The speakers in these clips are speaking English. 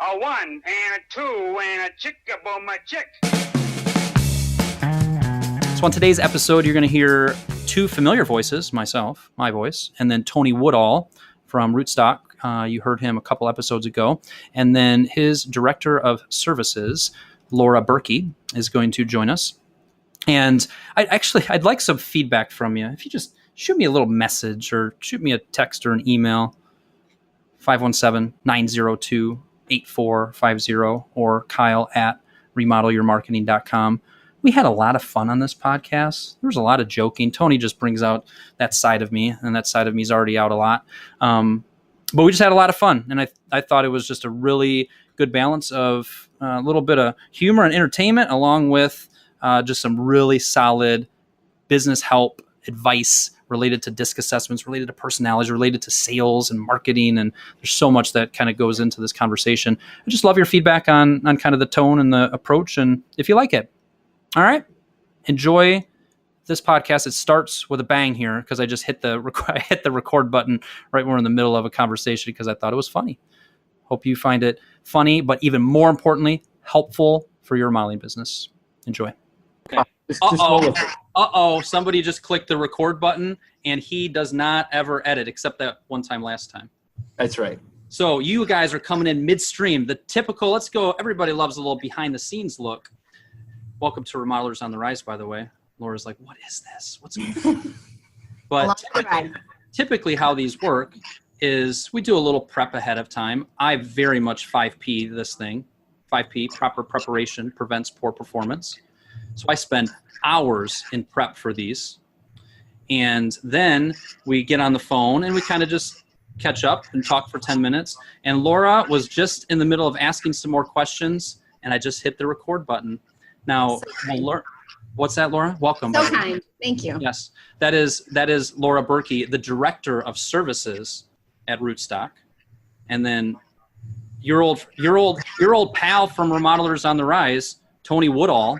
A one and a two and a chick-a-boom a chick. So on today's episode, you're going to hear two familiar voices, myself, my voice, and then Tony Woodall from Rootstock. You heard him a couple episodes ago. And then his director of services, Laura Birkey, is going to join us. And I'd like some feedback from you. If you just shoot me a little message or shoot me a text or an email, 517-902-8450 or Kyle at remodelyourmarketing.com. We had a lot of fun on this podcast. There was a lot of joking. Tony just brings out that side of me, and that side of me is already out a lot. But we just had a lot of fun, and I thought it was just a really good balance of a little bit of humor and entertainment along with just some really solid business help advice related to disc assessments, related to personalities, related to sales and marketing. And there's so much that kind of goes into this conversation. I just love your feedback on kind of the tone and the approach, and if you like it. All right. Enjoy this podcast. It starts with a bang here because I just hit the record button right when we're in the middle of a conversation because I thought it was funny. Hope you find it funny, but even more importantly, helpful for your modeling business. Enjoy. Okay. Somebody just clicked the record button, and he does not ever edit except that one time last time. That's right. So you guys are coming in midstream. The typical, let's go, everybody loves a little behind the scenes look. Welcome to Remodelers on the Rise, by the way. Laura's like, what is this? What's going on? But typically how these work is we do a little prep ahead of time. I very much 5P this thing. 5P, proper preparation prevents poor performance. So I spend hours in prep for these. And then we get on the phone and we kind of just catch up and talk for 10 minutes. And Laura was just in the middle of asking some more questions, and I just hit the record button. Now, what's that, Laura? Welcome. So kind. Thank you. Yes, that is Laura Birkey, the director of services at Rootstock, and then your old pal from Remodelers on the Rise, Tony Woodall.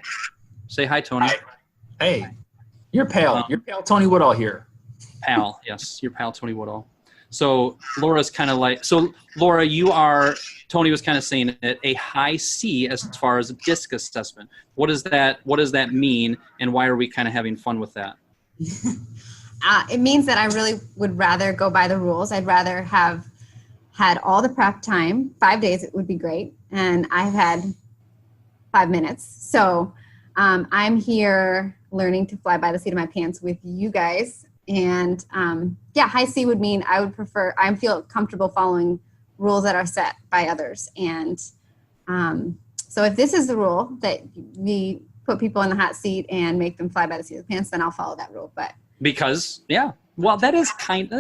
Say hi, Tony. Hi. Hey, your pal Tony Woodall here. Pal, yes, your pal Tony Woodall. So Laura's kind of like, Laura, Tony was kind of saying it, a high C as far as a disc assessment. What does that mean, and why are we kind of having fun with that? It means that I really would rather go by the rules. I'd rather have had all the prep time. 5 days, it would be great. And I've had 5 minutes. So I'm here learning to fly by the seat of my pants with you guys. And high C would mean I feel comfortable following rules that are set by others. And so if this is the rule that we put people in the hot seat and make them fly by the seat of the pants, then I'll follow that rule. But because that is kind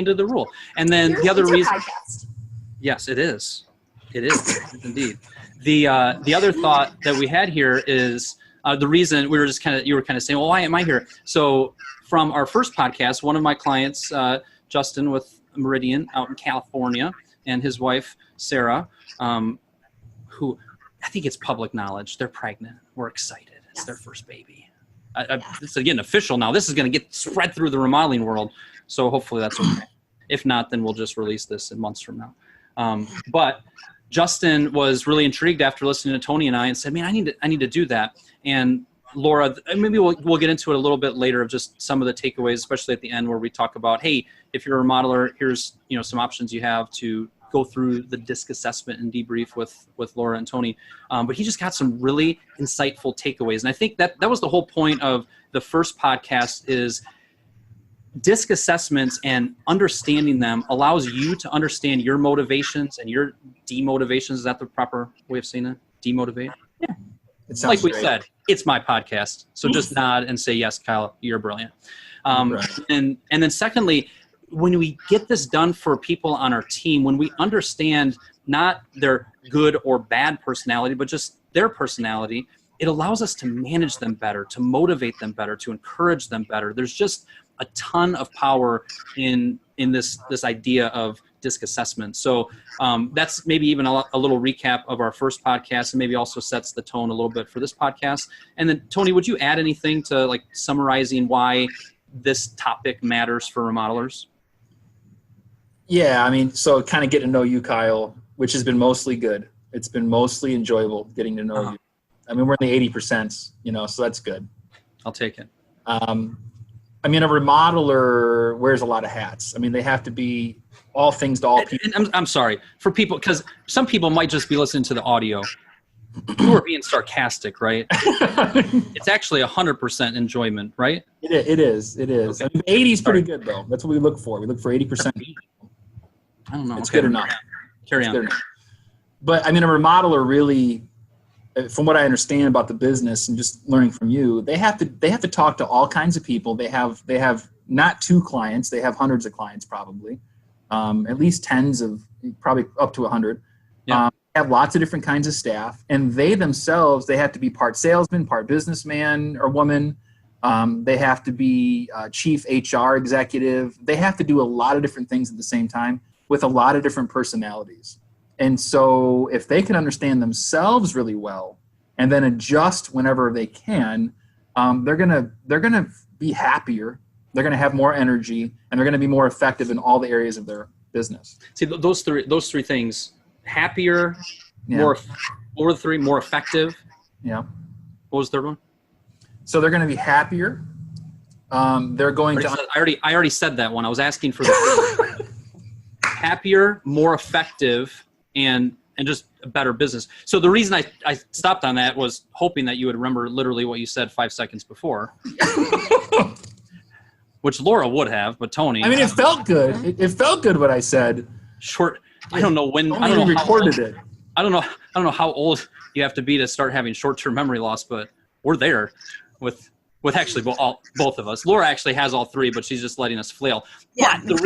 of the rule. And then the other reason, yes, it is indeed. The other thought that we had here is the reason you were kind of saying, well, why am I here? So from our first podcast, one of my clients, Justin with Meridian out in California, and his wife, Sarah, who I think it's public knowledge, they're pregnant. We're excited. It's their first baby. This is getting official now. This is going to get spread through the remodeling world. So hopefully that's okay. If not, then we'll just release this in months from now. But Justin was really intrigued after listening to Tony and I and said, man, I need to do that. And Laura, maybe we'll get into it a little bit later of just some of the takeaways, especially at the end where we talk about, hey, if you're a remodeler, here's some options you have to go through the disc assessment and debrief with Laura and Tony. But he just got some really insightful takeaways. And I think that was the whole point of the first podcast is disc assessments and understanding them allows you to understand your motivations and your demotivations. Is that the proper way of saying it? Demotivate? Yeah. Like we said, it's my podcast. So just nod and say, yes, Kyle, you're brilliant. Right. And then secondly, when we get this done for people on our team, when we understand not their good or bad personality, but just their personality, it allows us to manage them better, to motivate them better, to encourage them better. There's just a ton of power in this idea of disc assessment. So that's maybe even a little recap of our first podcast, and maybe also sets the tone a little bit for this podcast. And then Tony, would you add anything to like summarizing why this topic matters for remodelers? Yeah, I mean, so kind of get to know you, Kyle, which has been mostly good. It's been mostly enjoyable getting to know you. I mean, we're in the 80%, so that's good. I'll take it. I mean, a remodeler wears a lot of hats. I mean, they have to be all things to all people. And I'm sorry for people, because some people might just be listening to the audio. You were being sarcastic, right? It's actually 100% enjoyment, right? It is. Okay. I mean, 80 is pretty good, though. That's what we look for. We look for 80%. I don't know. It's good enough. Carry on. But I mean, a remodeler really, from what I understand about the business and just learning from you, they have to talk to all kinds of people. They have not 2 clients. They have hundreds of clients probably, at least tens of, probably up to 100. Yeah. Have lots of different kinds of staff, and they themselves, they have to be part salesman, part businessman or woman. They have to be chief HR executive. They have to do a lot of different things at the same time with a lot of different personalities. And so if they can understand themselves really well and then adjust whenever they can, they're gonna be happier. They're gonna have more energy, and they're gonna be more effective in all the areas of their business. See, those three things: happier, more. What were the 3? More effective. Yeah. What was the third one? So they're going to be happier. They're going to. I already said that one. I was asking for the happier, more effective, and just a better business. So the reason I stopped on that was hoping that you would remember literally what you said 5 seconds before, which Laura would have, but Tony. I mean, it felt good. It felt good what I said. Short. I don't know when. I don't know recorded it. I don't know how old you have to be to start having short-term memory loss, but we're there with actually both of us. Laura actually has all 3, but she's just letting us flail. Yeah, but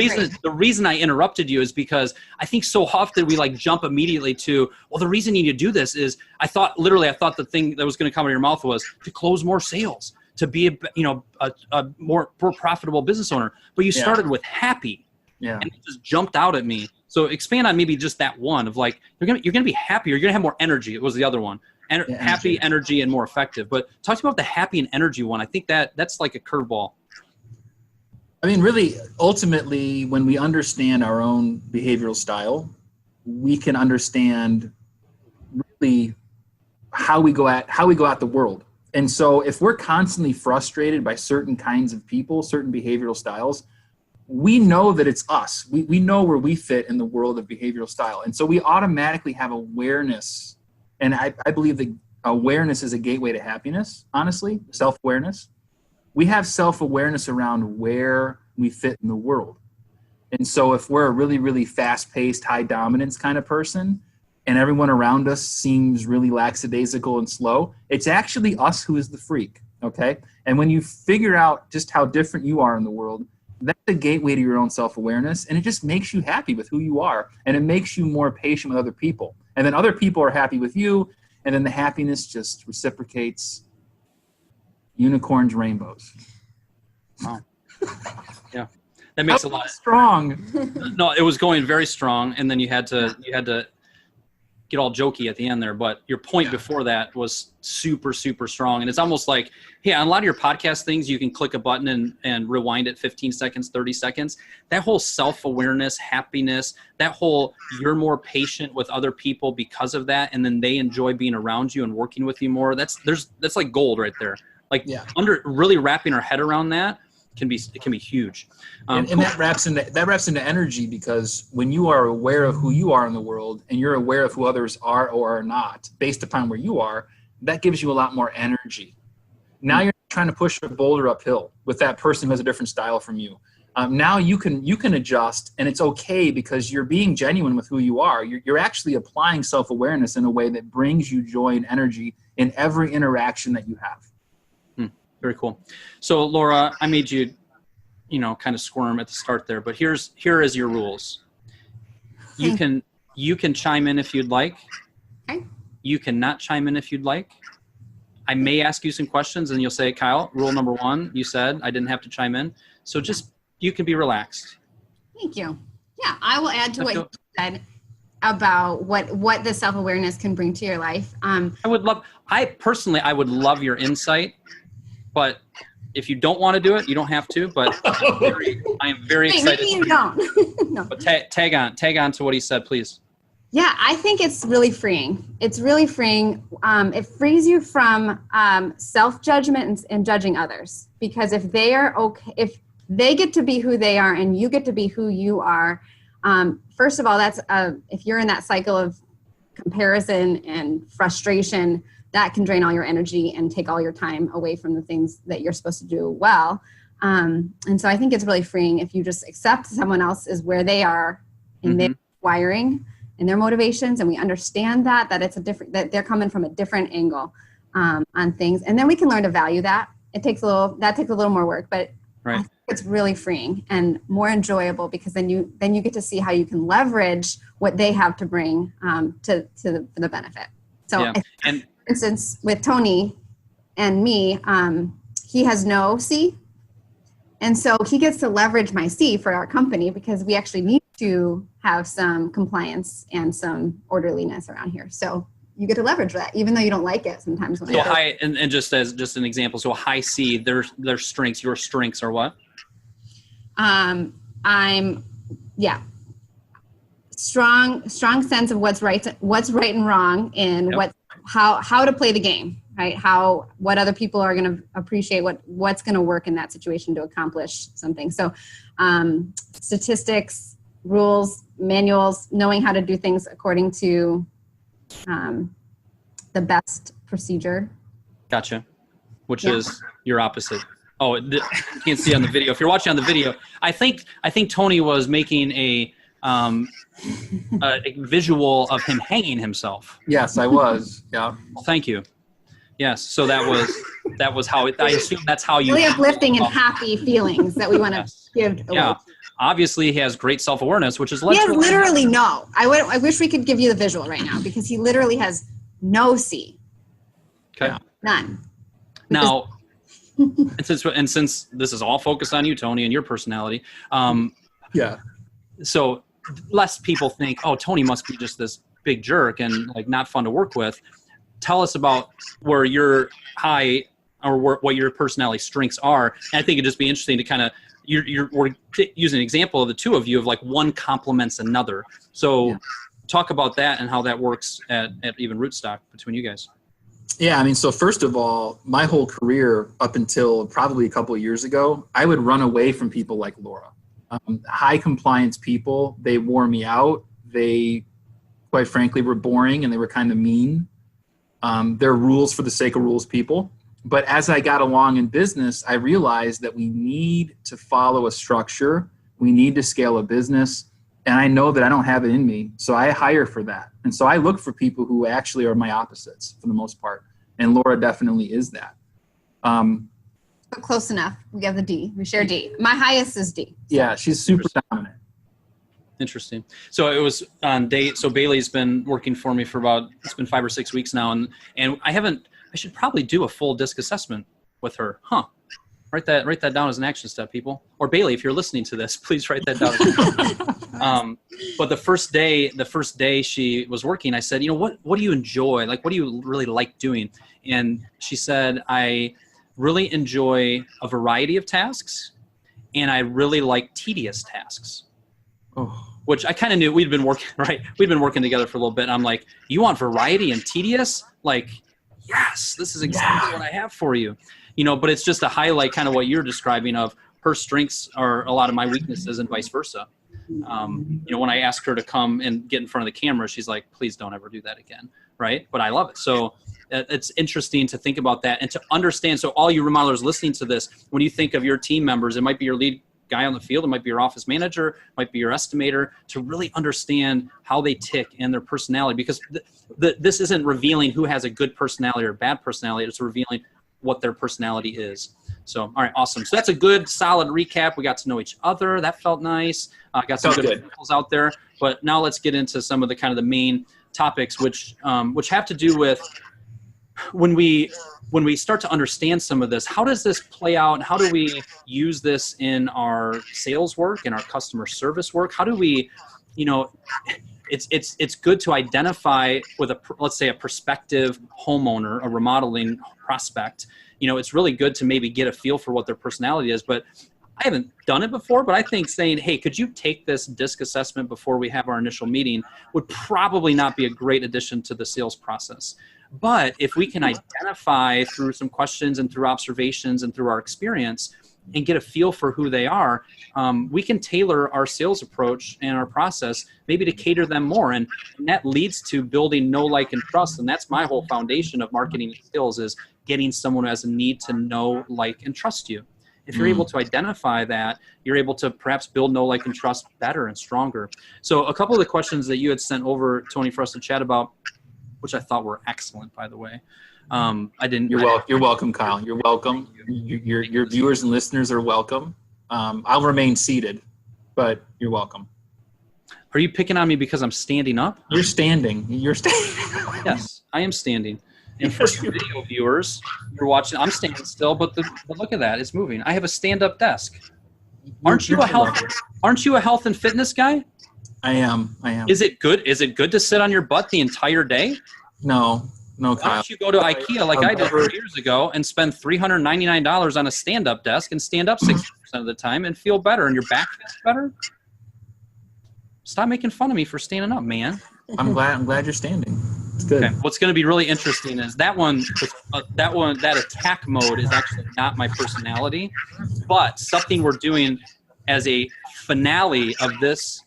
the reason I interrupted you is because I think so often we jump immediately to, well, the reason you need to do this is I thought the thing that was going to come out of your mouth was to close more sales, to be a more profitable business owner. But you started with happy. Yeah. And it just jumped out at me. So expand on maybe just that one of you're gonna be happier. You're gonna have more energy. It was the other one. Happy, energy, and more effective. But talk to me about the happy and energy one. I think that's like a curveball. I mean, really, ultimately, when we understand our own behavioral style, we can understand really how we go at the world. And so if we're constantly frustrated by certain kinds of people, certain behavioral styles, we know that it's us. We know where we fit in the world of behavioral style. And so we automatically have awareness. And I believe that awareness is a gateway to happiness, honestly, self-awareness. We have self-awareness around where we fit in the world. And so if we're a really, really fast-paced, high dominance kind of person, and everyone around us seems really lackadaisical and slow, it's actually us who is the freak, okay? And when you figure out just how different you are in the world, that's a gateway to your own self-awareness, and it just makes you happy with who you are, and it makes you more patient with other people. And then other people are happy with you, and then the happiness just reciprocates. Unicorns, rainbows. Wow. Yeah. That makes a lot strong. No, it was going very strong, and then you had to get all jokey at the end there, but your point before that was super, super strong. And it's almost like, hey, on a lot of your podcast things, you can click a button and rewind it 15 seconds, 30 seconds. That whole self-awareness, happiness, that whole you're more patient with other people because of that, and then they enjoy being around you and working with you more. That's like gold right there. Under really wrapping our head around that can be huge. And that wraps into energy, because when you are aware of who you are in the world and you're aware of who others are or are not based upon where you are, that gives you a lot more energy. Now you're trying to push a boulder uphill with that person who has a different style from you. Now you can adjust, and it's okay because you're being genuine with who you are. You're actually applying self-awareness in a way that brings you joy and energy in every interaction that you have. Very cool. So Laura, I made you, kind of squirm at the start there, but here is your rules. You can chime in if you'd like. Okay. You cannot chime in if you'd like. I may ask you some questions and you'll say, Kyle, rule number 1, you said I didn't have to chime in. So you can be relaxed. Thank you. Yeah, I will add to what you said about what the self-awareness can bring to your life. I would love your insight. But if you don't want to do it, you don't have to. But I am very excited. Maybe you don't. No. But tag on to what he said, please. Yeah, I think it's really freeing. It's really freeing. It frees you from self-judgment and judging others, because if they are okay, if they get to be who they are and you get to be who you are, first of all, that's if you're in that cycle of comparison and frustration, that can drain all your energy and take all your time away from the things that you're supposed to do well. And so I think it's really freeing if you just accept someone else is where they are in their wiring and their motivations, and we understand that it's a different, that they're coming from a different angle on things, and then we can learn to value that. It takes a little more work, but I think it's really freeing and more enjoyable, because then you get to see how you can leverage what they have to bring to the benefit. So, for instance, with Tony and me, he has no C, and so he gets to leverage my C for our company, because we actually need to have some compliance and some orderliness around here. So you get to leverage that, even though you don't like it sometimes. When high, and just as just an example, so a high C, their strengths, your strengths are what? Strong sense of what's right and wrong, and how to play the game, right? What other people are going to appreciate, what's going to work in that situation to accomplish something. So statistics, rules, manuals, knowing how to do things according to the best procedure. Gotcha. Which is your opposite. Oh, you can't see on the video. If you're watching on the video, I think Tony was making a visual of him hanging himself. Yes, I was. Yeah. Well, thank you. Yes. So that was how I assume that's how you really uplifting and happy feelings that we want to give away. Yeah. Obviously, he has great self-awareness, which is he has literally no. I wish we could give you the visual right now, because he literally has no C. Okay. None. Now, and since this is all focused on you, Tony, and your personality, so less people think, oh, Tony must be just this big jerk and like not fun to work with. Tell us about where your high or what your personality strengths are. And I think it'd just be interesting to kind of we're using an example of the two of you of like one complements another. So talk about that and how that works at even Rootstock between you guys. Yeah, I mean, so first of all, my whole career up until probably a couple of years ago, I would run away from people like Laura. High compliance people, they wore me out. They, quite frankly, were boring and they were kind of mean. They're rules for the sake of rules people. But as I got along in business, I realized that we need to follow a structure. We need to scale a business. And I know that I don't have it in me. So I hire for that. And so I look for people who actually are my opposites for the most part. And Laura definitely is that. But close enough. We have the D. We share D. My highest is D. So. Yeah, she's super dominant. Interesting. So it was on date. So Bailey's been working for me for it's been 5 or 6 weeks now. And I should probably do a full disc assessment with her. Write that down as an action step, people. Or Bailey, if you're listening to this, please write that down. But the first day she was working, I said, what do you enjoy? Like, what do you really like doing? And she said, I really enjoy a variety of tasks, and I really like tedious tasks. Oh. Which I kind of knew. We'd been working together for a little bit. And I'm like, you want variety and tedious? Like, yes, this is exactly what I have for you. But it's just a highlight, kind of what you're describing of her strengths are a lot of my weaknesses and vice versa. When I ask her to come and get in front of the camera, she's like, please don't ever do that again. Right. But I love it. So it's interesting to think about that and to understand. So all you remodelers listening to this, when you think of your team members, it might be your lead guy on the field, it might be your office manager, it might be your estimator, to really understand how they tick and their personality, because this isn't revealing who has a good personality or bad personality. It's revealing what their personality is. So, all right, awesome. So that's a good, solid recap. We got to know each other. That felt nice. Got some good examples out there. But now let's get into some of the kind of the main topics, which have to do with when we start to understand some of this. How does this play out? And how do we use this in our sales work, in our customer service work? How do we, it's good to identify with let's say a prospective homeowner, a remodeling prospect. It's really good to maybe get a feel for what their personality is. But I haven't done it before, but I think saying, hey, could you take this DISC assessment before we have our initial meeting would probably not be a great addition to the sales process. But if we can identify through some questions and through observations and through our experience and get a feel for who they are, we can tailor our sales approach and our process maybe to cater them more. And that leads to building know, like, and trust. And that's my whole foundation of marketing and sales, is getting someone who has a need to know, like, and trust you. If you're able to identify that, you're able to perhaps build know, like, and trust better and stronger. So a couple of the questions that you had sent over, Tony, for us to chat about, which I thought were excellent, by the way. You're welcome, Kyle. You're welcome. Your viewers and listeners are welcome. I'll remain seated, but you're welcome. Are you picking on me because I'm standing up? You're standing. Yes, I am standing. And for video viewers, you're watching. I'm standing still, but look at that, it's moving. I have a stand-up desk. Aren't you a health and fitness guy? I am. Is it good? Is it good to sit on your butt the entire day? No, Kyle. Why don't you go to IKEA like I did 4 years ago and spend $399 on a stand-up desk and stand up 60% of the time and feel better and your back feels better? Stop making fun of me for standing up, man. I'm glad you're standing. It's good. Okay. What's going to be really interesting is that attack mode is actually not my personality, but something we're doing as a finale of this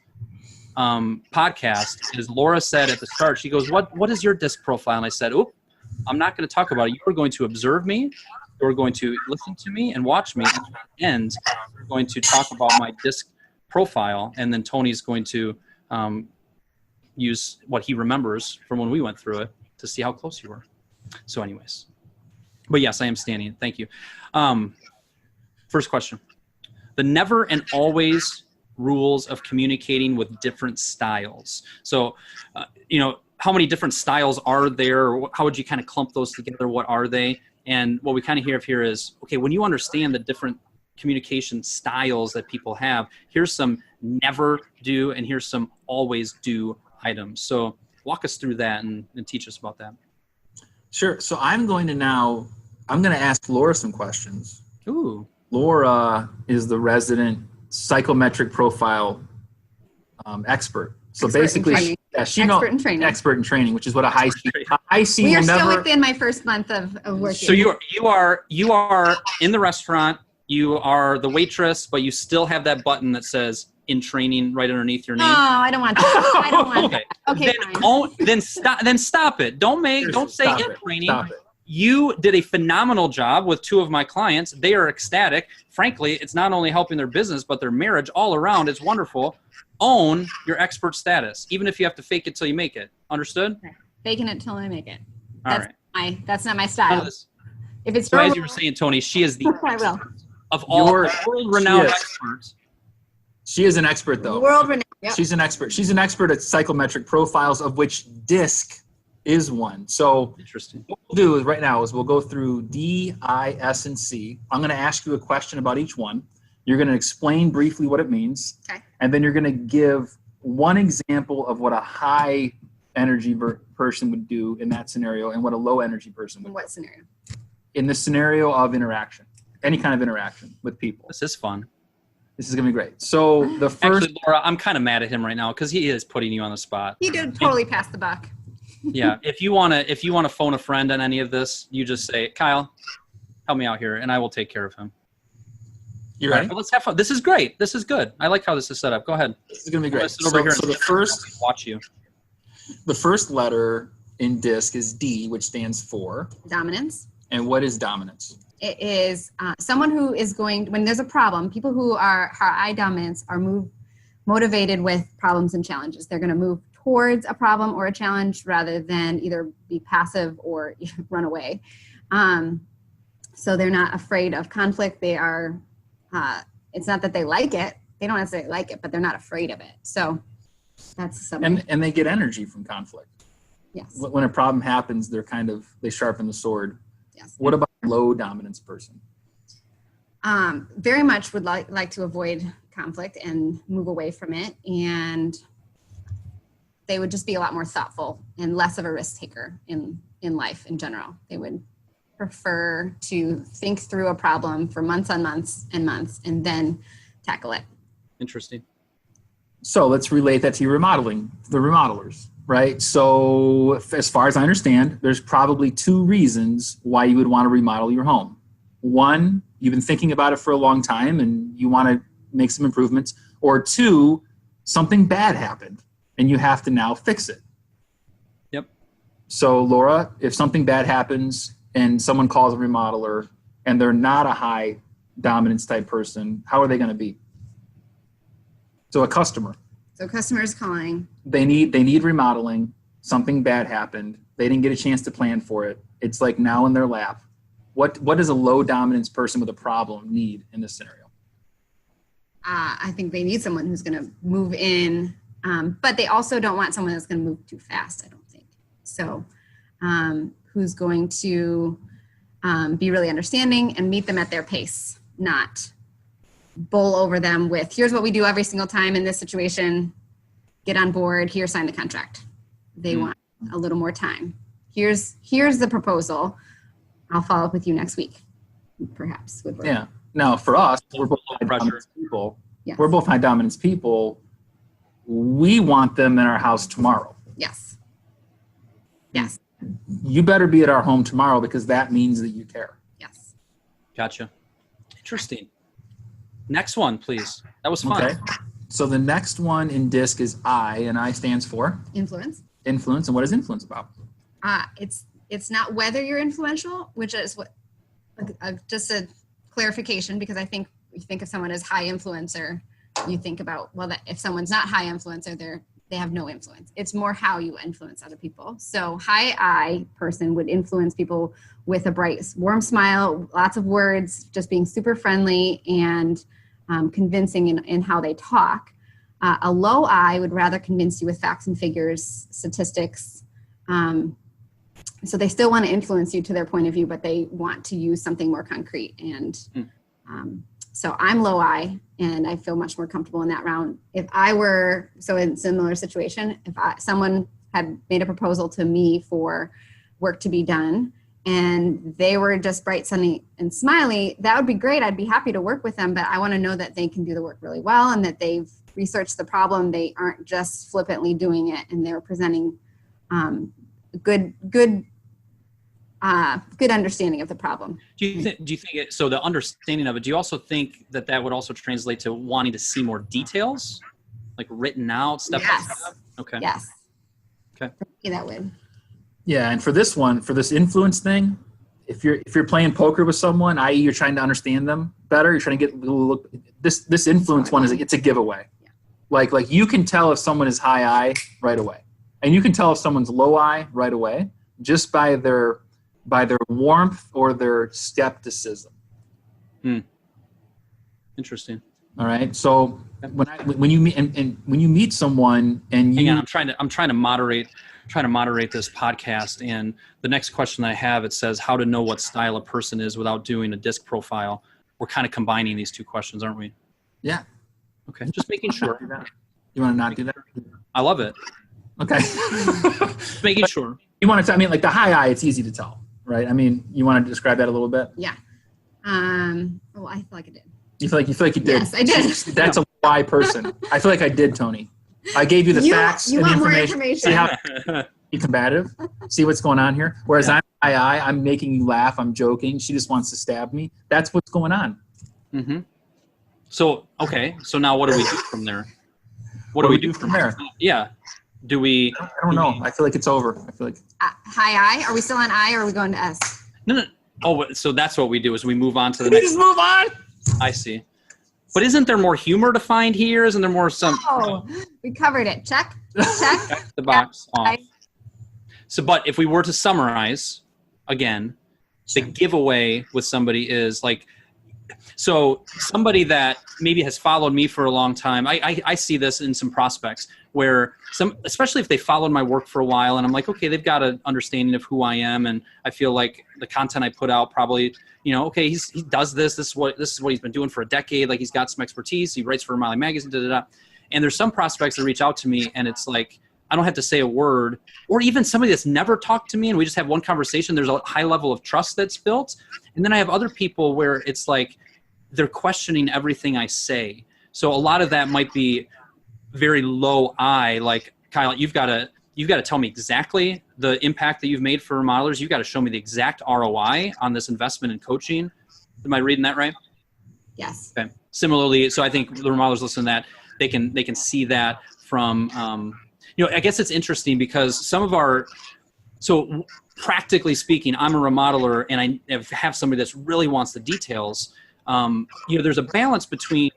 podcast is Laura said at the start, she goes, what is your DISC profile? And I said, I'm not going to talk about it. You're going to observe me. You're going to listen to me and watch me. And we're going to talk about my DISC profile. And then Tony's going to use what he remembers from when we went through it to see how close you were. So anyways, but yes, I am standing. Thank you. First question. The never and always rules of communicating with different styles. So, how many different styles are there? Or how would you kind of clump those together? What are they? And what we kind of hear here is, okay, when you understand the different communication styles that people have, here's some never do and here's some always do items. So walk us through that and teach us about that. Sure. So I'm going to ask Laura some questions. Ooh. Laura is the resident psychometric profile expert. So basically, expert in training, which is what a high C. We are still within my first month of working. So you are in the restaurant. You are the waitress, but you still have that button that says "in training" right underneath your name. No, I don't want that. I don't want that. Okay, then stop it. Don't say "in training." You did a phenomenal job with 2 of my clients. They are ecstatic. Frankly, it's not only helping their business, but their marriage all around is wonderful. Own your expert status, even if you have to fake it till you make it. Understood? Okay. Faking it till I make it. That's not my style. If it's so, as you were saying, Tony, she is the expert of all world-renowned experts. She is an expert, though. World-renowned. Yep. She's an expert. She's an expert at psychometric profiles, of which DISC is one. So interesting. What we'll do right now is we'll go through D, I, S, and C. I'm going to ask you a question about each one. You're going to explain briefly what it means. Okay. And then you're going to give one example of what a high energy person would do in that scenario and what a low energy person would do. What scenario? In the scenario of interaction, any kind of interaction with people. This is fun. This is going to be great. So the first... Actually, Laura, I'm kind of mad at him right now because he is putting you on the spot. He did totally pass the buck. Yeah. If you want to phone a friend on any of this, you just say, Kyle, help me out here, and I will take care of him. You ready? Let's have fun. This is great. This is good. I like how this is set up. Go ahead. This is going to be great. So the first letter in DISC is D, which stands for? Dominance. And what is dominance? It is someone who is going, when there's a problem, people who are high dominance are motivated with problems and challenges. They're going to move towards a problem or a challenge rather than either be passive or run away. So they're not afraid of conflict. They are, it's not that they like it. They don't necessarily like it, but they're not afraid of it. So that's something. And they get energy from conflict. Yes. When a problem happens, they sharpen the sword. Yes. What about a low dominance person? Very much would like to avoid conflict and move away from it. And they would just be a lot more thoughtful and less of a risk taker in life in general. They would prefer to think through a problem for months on months and months and then tackle it. Interesting. So let's relate that to your remodeling, the remodelers, right? So as far as I understand, there's probably 2 reasons why you would want to remodel your home. One, you've been thinking about it for a long time and you want to make some improvements. Or 2, something bad happened and you have to now fix it. Yep. So Laura, if something bad happens and someone calls a remodeler and they're not a high dominance type person, how are they going to be? So a customer. So customers calling. They need remodeling. Something bad happened. They didn't get a chance to plan for it. It's like now in their lap. What does a low dominance person with a problem need in this scenario? I think they need someone who's going to move in, but they also don't want someone that's going to move too fast, I don't think. So who's going to be really understanding and meet them at their pace, not bowl over them with, here's what we do every single time in this situation, get on board, here, sign the contract. They want a little more time. Here's the proposal. I'll follow up with you next week, perhaps. Would work. Yeah. Now, for us, we're both high dominance people. Yes. We're both high dominance people. We want them in our house tomorrow. Yes. Yes. You better be at our home tomorrow because that means that you care. Yes. Gotcha. Interesting. Next one, please. That was fun. Okay. So the next one in DISC is I, and I stands for? Influence. Influence. And what is influence about? It's not whether you're influential, which is what just a clarification, because I think you think of someone as high influencer, you think about, well, that if someone's not high influencer, they have no influence. It's more how you influence other people. So high I person would influence people with a bright, warm smile, lots of words, just being super friendly and convincing in how they talk. A low I would rather convince you with facts and figures, statistics. So they still want to influence you to their point of view, but they want to use something more concrete. And so I'm low I, and I feel much more comfortable in that round. If I were, so in a similar situation, if someone had made a proposal to me for work to be done, and they were just bright, sunny, and smiley, that would be great. I'd be happy to work with them, but I want to know that they can do the work really well and that they've researched the problem. They aren't just flippantly doing it, and they're presenting good understanding of the problem. Do you think it, so the understanding of it, do you also think that would also translate to wanting to see more details, like written out, step by step? Okay. Yes. Okay. Yeah, that would. Yeah, and for this one, for this influence thing, if you're playing poker with someone, i.e. you're trying to understand them better, you're trying to get look. This influence one it's a giveaway. Yeah. Like you can tell if someone is high I right away, and you can tell if someone's low I right away just by their warmth or their skepticism. Interesting. All right. So when you meet and when you meet someone and you, hang on, I'm trying to moderate this podcast, and the next question I have, it says how to know what style a person is without doing a DISC profile. We're kind of combining these two questions, aren't we? Yeah. Okay. Just making sure. You want to not do that? I love it. Okay. Just making sure. You want to? I mean, like the high I, it's easy to tell, right? I mean, you want to describe that a little bit? Yeah. I feel like I did. You feel like you did? Yes, I did. That's a Y person. I feel like I did, Tony. I gave you the facts and the information. See how be combative? See what's going on here? Whereas I'm I'm making you laugh. I'm joking. She just wants to stab me. That's what's going on. Mm-hmm. So, okay. So now what do we do from there? What do we do from there? Yeah. Do we? I don't know. I feel like it's over. I feel like. High I? Are we still on I or are we going to S? No. Oh, so that's what we do is we move on to the next. Just move on. I see. But isn't there more humor to find here? Isn't there more some? Oh, we covered it. Check. Check the box off. So, but if we were to summarize, again, the giveaway with somebody is like, so somebody that maybe has followed me for a long time, I see this in some prospects where especially if they followed my work for a while and I'm like, okay, they've got an understanding of who I am. And I feel like the content I put out probably, okay, he does this. This is what he's been doing for a decade. Like he's got some expertise. He writes for Remodeling Magazine, And there's some prospects that reach out to me and it's like, I don't have to say a word, or even somebody that's never talked to me and we just have one conversation. There's a high level of trust that's built. And then I have other people where it's like they're questioning everything I say. So a lot of that might be very low I, like, Kyle, you've got to tell me exactly the impact that you've made for remodelers. You've got to show me the exact ROI on this investment in coaching. Am I reading that right? Yes. Okay. Similarly, so I think the remodelers listen to that. They can see that from, I guess it's interesting because so practically speaking, I'm a remodeler and I have somebody that really wants the details. There's a balance between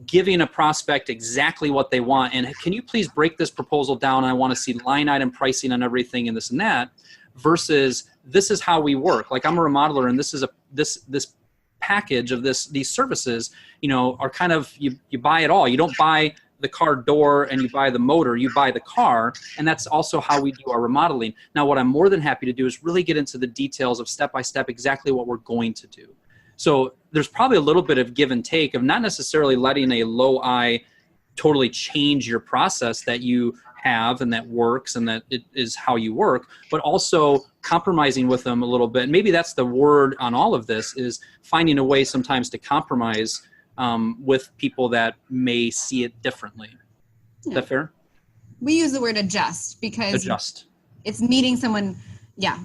giving a prospect exactly what they want and can you please break this proposal down? I want to see line item pricing on everything and this and that, versus this is how we work. Like I'm a remodeler and this is this package of these services, are kind of you buy it all. You don't buy the car door and you buy the motor, you buy the car, and that's also how we do our remodeling. Now, what I'm more than happy to do is really get into the details of step by step exactly what we're going to do. So there's probably a little bit of give and take of not necessarily letting a low I totally change your process that you have and that works and that it is how you work, but also compromising with them a little bit. And maybe that's the word on all of this, is finding a way sometimes to compromise with people that may see it differently. Is that fair? We use the word adjust because it's meeting someone,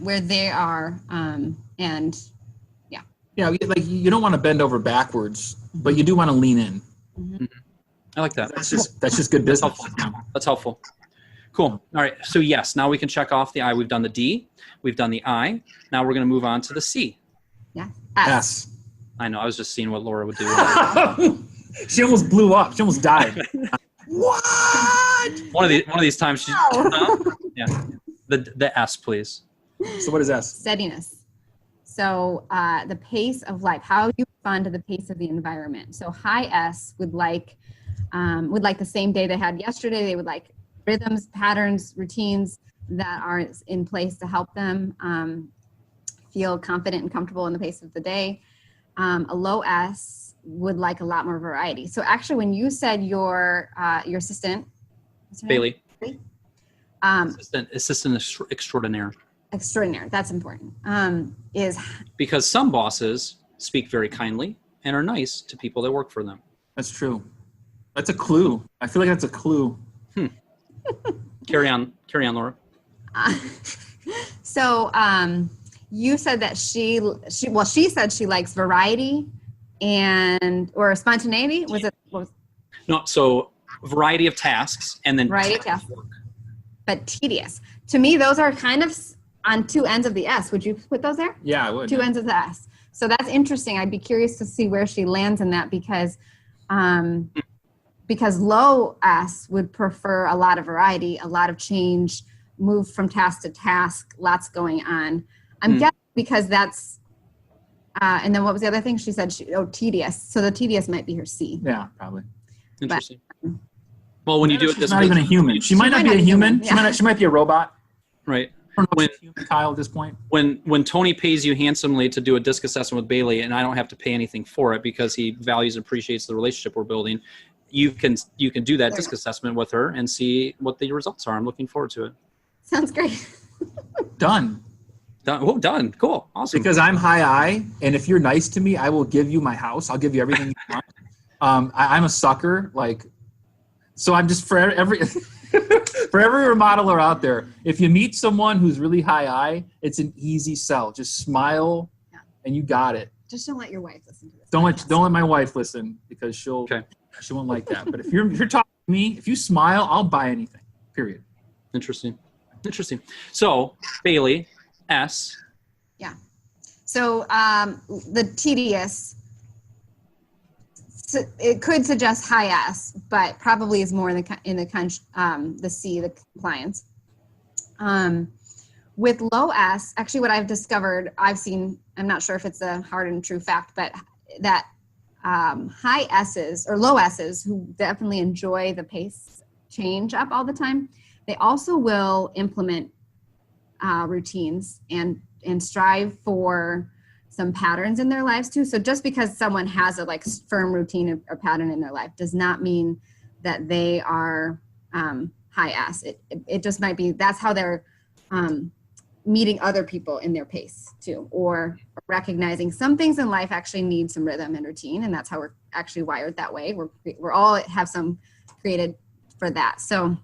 where they are, Yeah, like you don't want to bend over backwards, but you do want to lean in. Mm-hmm. I like that. That's just good business. That's helpful. Cool. All right. So yes, now we can check off the I. We've done the D. We've done the I. Now we're going to move on to the C. Yeah. S. I know. I was just seeing what Laura would do. She almost blew up. She almost died. What? One of these times. Yeah. The S, please. So what is S? Steadiness. So the pace of life, how you respond to the pace of the environment. So high S would like the same day they had yesterday. They would like rhythms, patterns, routines that are in place to help them feel confident and comfortable in the pace of the day. A low S would like a lot more variety. So actually, when you said your assistant, Bailey, assistant extraordinaire. Extraordinaire. That's important. Is because some bosses speak very kindly and are nice to people that work for them. That's true. That's a clue. I feel like that's a clue. Carry on, Laura. So you said that she said she likes variety or spontaneity. No, so variety of tasks and then variety of tasks, but tedious. To me, those are kind of on two ends of the S. Would you put those there? Yeah, I would. Two ends of the S. So that's interesting. I'd be curious to see where she lands in that because low S would prefer a lot of variety, a lot of change, move from task to task, lots going on. I'm guessing because that's, and then what was the other thing she said? Tedious. So the tedious might be her C. Yeah, probably. Interesting. Well, when you do it this way, not even a human. She might not be a human. Yeah. She might be a robot. Right. When Kyle at this point. When Tony pays you handsomely to do a disc assessment with Bailey, and I don't have to pay anything for it because he values and appreciates the relationship we're building, you can do that disc assessment with her and see what the results are. I'm looking forward to it. Sounds great. Done. Oh, done. Cool. Awesome. Because I'm high I, and if you're nice to me, I will give you my house. I'll give you everything you want. I'm a sucker. So I'm just for every for every remodeler out there, if you meet someone who's really high I, it's an easy sell. Just smile, and you got it. Just don't let your wife listen to this. Don't let my wife listen because she won't like that. But if you're talking to me, if you smile, I'll buy anything. Period. Interesting. So Bailey, S. Yeah. So the tedious. So it could suggest high S, but probably is more in the C, the compliance. With low S, actually what I've discovered, I've seen, I'm not sure if it's a hard and true fact, but that high S's or low S's who definitely enjoy the pace change up all the time, they also will implement routines and strive for some patterns in their lives too. So just because someone has a firm routine or pattern in their life does not mean that they are high S. It just might be that's how they're meeting other people in their pace too, or recognizing some things in life actually need some rhythm and routine, and that's how we're actually wired that way. We're all have some created for that. So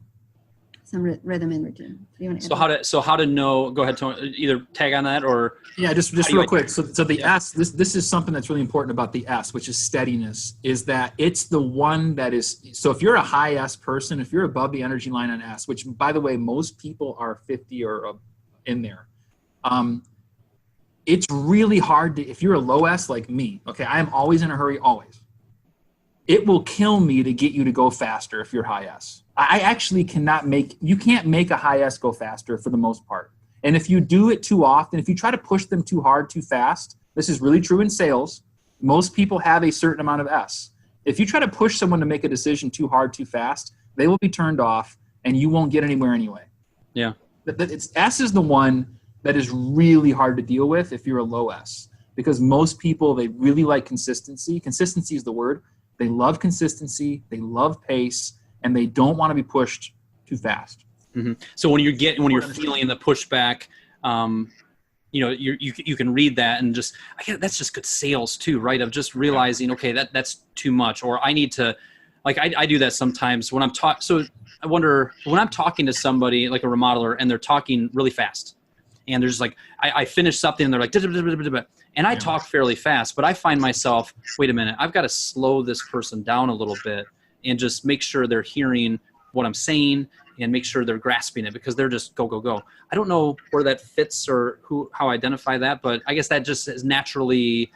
some rhythm and routine. So how to know? Go ahead, Tony. Either tag on that or just real quick. So the S. This is something that's really important about the S, which is steadiness. Is that it's the one that is. So if you're a high S person, if you're above the energy line on S, which by the way most people are 50 or in there, it's really hard to. If you're a low S like me, okay, I am always in a hurry, always. It will kill me to get you to go faster if you're high S. I actually you can't make a high S go faster for the most part. And if you do it too often, if you try to push them too hard, too fast, this is really true in sales. Most people have a certain amount of S. If you try to push someone to make a decision too hard, too fast, they will be turned off and you won't get anywhere anyway. Yeah. S is the one that is really hard to deal with if you're a low S, because most people, they really like consistency. Consistency is the word. They love consistency, they love pace, and they don't want to be pushed too fast. Mm-hmm. So when you're feeling the pushback, you can read that and just that's just good sales too, right? Of just realizing, okay, that's too much, or I need to, like I do that sometimes when I'm talking. So I wonder when I'm talking to somebody like a remodeler and they're talking really fast, and there's like I finish something and they're like. And I talk fairly fast, but I find myself, wait a minute, I've got to slow this person down a little bit and just make sure they're hearing what I'm saying and make sure they're grasping it, because they're just go, go, go. I don't know where that fits or how I identify that, but I guess that just has naturally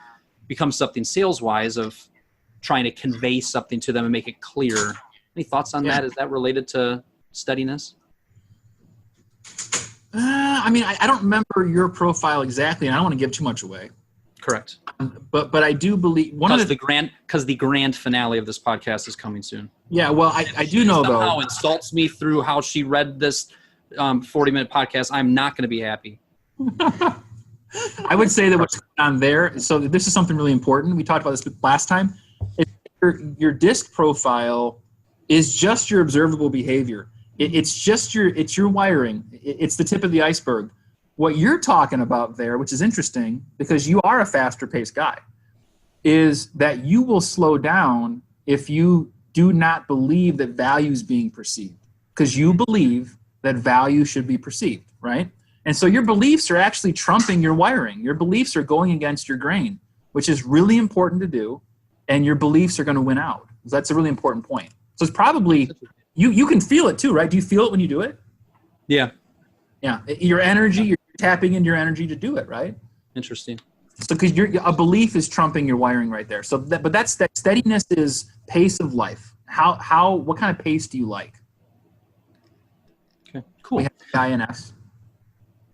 become something sales-wise of trying to convey something to them and make it clear. Any thoughts on that? Is that related to steadiness? I don't remember your profile exactly, and I don't want to give too much away. Correct. But I do believe because the grand finale of this podcast is coming soon. Yeah, well, I do know though. Somehow insults me through how she read this 40-minute podcast. I'm not going to be happy. I would say that what's going on there. So this is something really important. We talked about this last time. Your DISC profile is just your observable behavior. It's your wiring. It's the tip of the iceberg. What you're talking about there, which is interesting because you are a faster paced guy, is that you will slow down if you do not believe that value is being perceived, because you believe that value should be perceived, right? And so your beliefs are actually trumping your wiring. Your beliefs are going against your grain, which is really important to do, and your beliefs are going to win out. So that's a really important point. So it's probably, you can feel it too, right? Do you feel it when you do it? Yeah. Yeah. Your energy, you're tapping into your energy to do it, right? Interesting. So because a belief is trumping your wiring right there. So that steadiness is pace of life. What kind of pace do you like? Okay, cool. We have INS.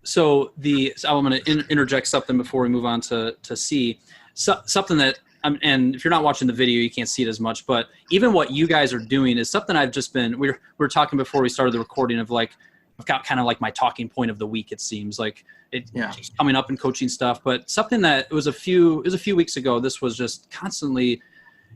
So I'm going to interject something before we move on to C. Something that, and if you're not watching the video, you can't see it as much, but even what you guys are doing is something I've just been, we were talking before we started the recording of like, I've got kind of like my talking point of the week. It seems like it's coming up in coaching stuff, but something that it was a few weeks ago. This was just constantly,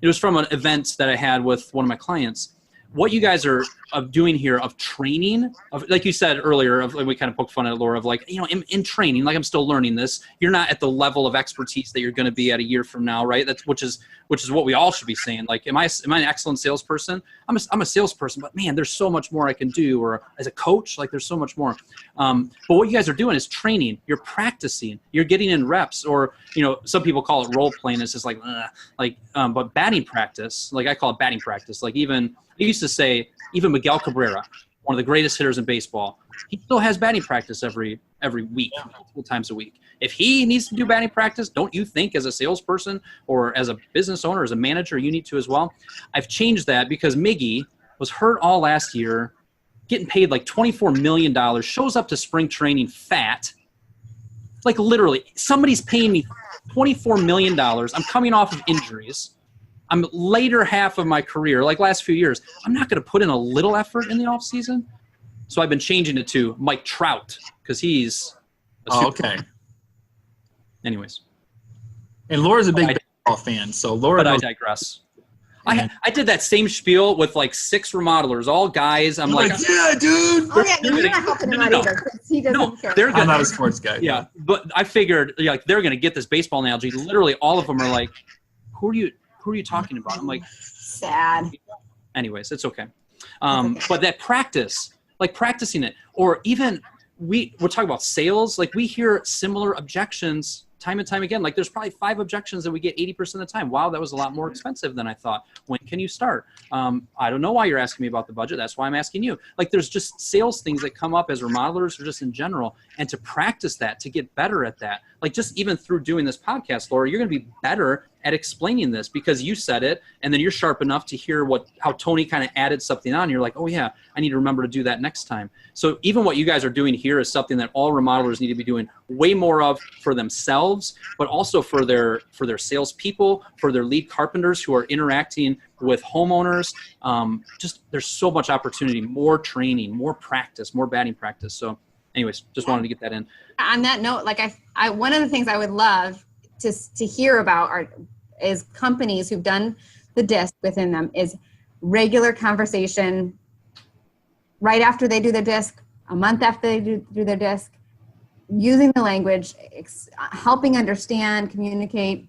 it was from an event that I had with one of my clients. What you guys are doing here of training, of like you said earlier, of we kind of poked fun at Laura of like, in training, like I'm still learning this. You're not at the level of expertise that you're going to be at a year from now, right? Which is what we all should be saying. Like, am I an excellent salesperson? I'm a salesperson, but man, there's so much more I can do. Or as a coach, like there's so much more. But what you guys are doing is training. You're practicing. You're getting in reps, or some people call it role playing. It's just like, but batting practice. Like I call it batting practice. Like I used to say, even Miguel Cabrera, one of the greatest hitters in baseball, he still has batting practice every week, multiple times a week. If he needs to do batting practice, don't you think as a salesperson or as a business owner, as a manager, you need to as well? I've changed that because Miggy was hurt all last year, getting paid like $24 million, shows up to spring training fat. Like literally, somebody's paying me $24 million. I'm coming off of injuries. I'm later half of my career, like last few years. I'm not going to put in a little effort in the off season. So I've been changing it to Mike Trout because he's okay. Anyways. And Laura's a big baseball fan, so Laura. But I digress. I did that same spiel with like 6 remodelers, all guys. I'm like, yeah, dude. Oh, yeah, you're not helping him out either, 'cause he doesn't care. I'm not a sports guy. Yeah, but I figured like they're gonna get this baseball analogy. Literally, all of them are like, who are you talking about? I'm like, sad. Anyways, it's okay. But that practice, like practicing it, or even we're talking about sales. Like we hear similar objections time and time again. Like there's probably 5 objections that we get 80% of the time. Wow, that was a lot more expensive than I thought. When can you start? I don't know why you're asking me about the budget. That's why I'm asking you. Like there's just sales things that come up as remodelers or just in general. And to practice that, to get better at that, like just even through doing this podcast, Laura, you're going to be better at explaining this because you said it, and then you're sharp enough to hear how Tony kind of added something on. You're like, oh yeah, I need to remember to do that next time. So even what you guys are doing here is something that all remodelers need to be doing way more of for themselves, but also for their salespeople, for their lead carpenters who are interacting with homeowners. Just there's so much opportunity, more training, more practice, more batting practice. So anyways, just wanted to get that in. On that note, like I one of the things I would love to hear about is companies who've done the disc within them is regular conversation right after they do their disc, a month after they do their disc, using the language, helping understand, communicate,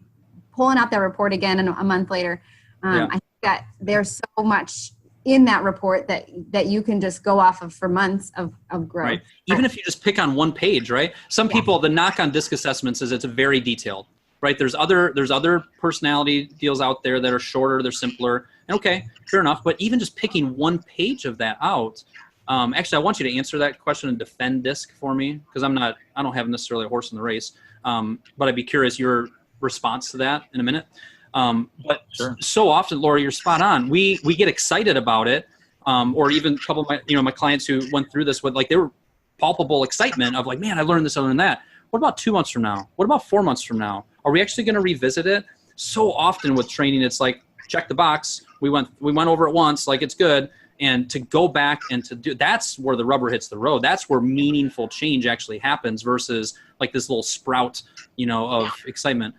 pulling out their report again a month later. I think that there's so much in that report that you can just go off of for months of growth. Right. Even if you just pick on one page, right? Some people, the knock on disc assessments is it's very detailed, right? There's other personality deals out there that are shorter, they're simpler. And okay, fair enough. But even just picking one page of that out, actually, I want you to answer that question and defend disc for me, because I don't have necessarily a horse in the race. But I'd be curious your response to that in a minute. But sure. So often, Laura, you're spot on. We get excited about it, or even a couple of my clients who went through this with they were palpable excitement of like, man, I learned this, I learned that. What about 2 months from now? What about 4 months from now? Are we actually going to revisit it? So often with training, it's like check the box. We went over it once, like it's good, and to go back and to do that's where the rubber hits the road. That's where meaningful change actually happens versus like this little sprout, of excitement.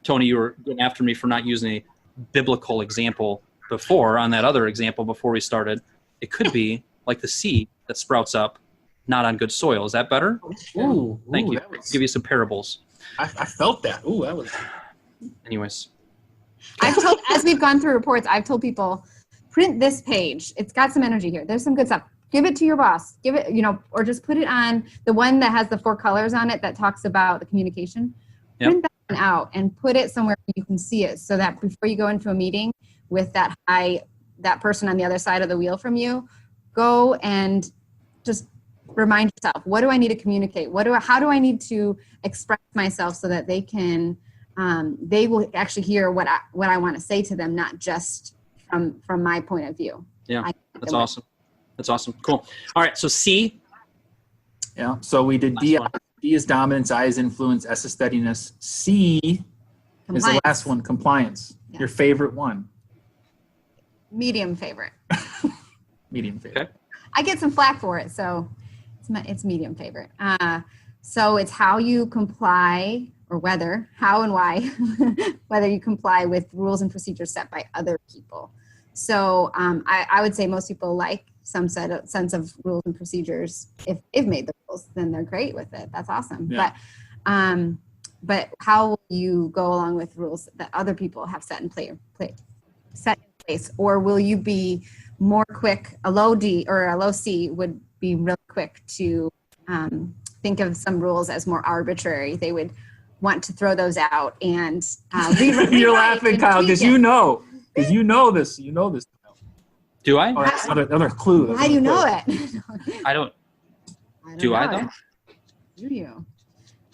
Tony, you were going after me for not using a biblical example before on that other example before we started. It could be like the seed that sprouts up, not on good soil. Is that better? Ooh, thank you. Give you some parables. I felt that. Ooh, that was. Anyways, as we've gone through reports, I've told people, print this page. It's got some energy here. There's some good stuff. Give it to your boss. Give it, or just put it on the one that has the 4 colors on it that talks about the communication. Print that one out and put it somewhere you can see it, so that before you go into a meeting with that person on the other side of the wheel from you, go and just remind yourself, what do I need to communicate? How do I need to express myself so that they can, they will actually hear what I want to say to them, not just from my point of view. Yeah, that's awesome. That's awesome. Cool. All right. So C. Yeah. So we did D. D is dominance, I is influence, S is steadiness. C is the last one, compliance. Yeah. Your favorite one? Medium favorite. Medium favorite. Okay. I get some flack for it, so it's medium favorite. So it's how you comply, or how and why, whether you comply with rules and procedures set by other people. So I would say most people like some sense of rules and procedures. If they've made the rules, then they're great with it. That's awesome. Yeah. But how will you go along with rules that other people have set in place? Or will you be more quick? A low D or a low C would be really quick to think of some rules as more arbitrary. They would want to throw those out and You're laughing, Kyle, because you know this. You know this. Do I? Oh, that's another clue. How do you know it? I don't. Do I though? Do you?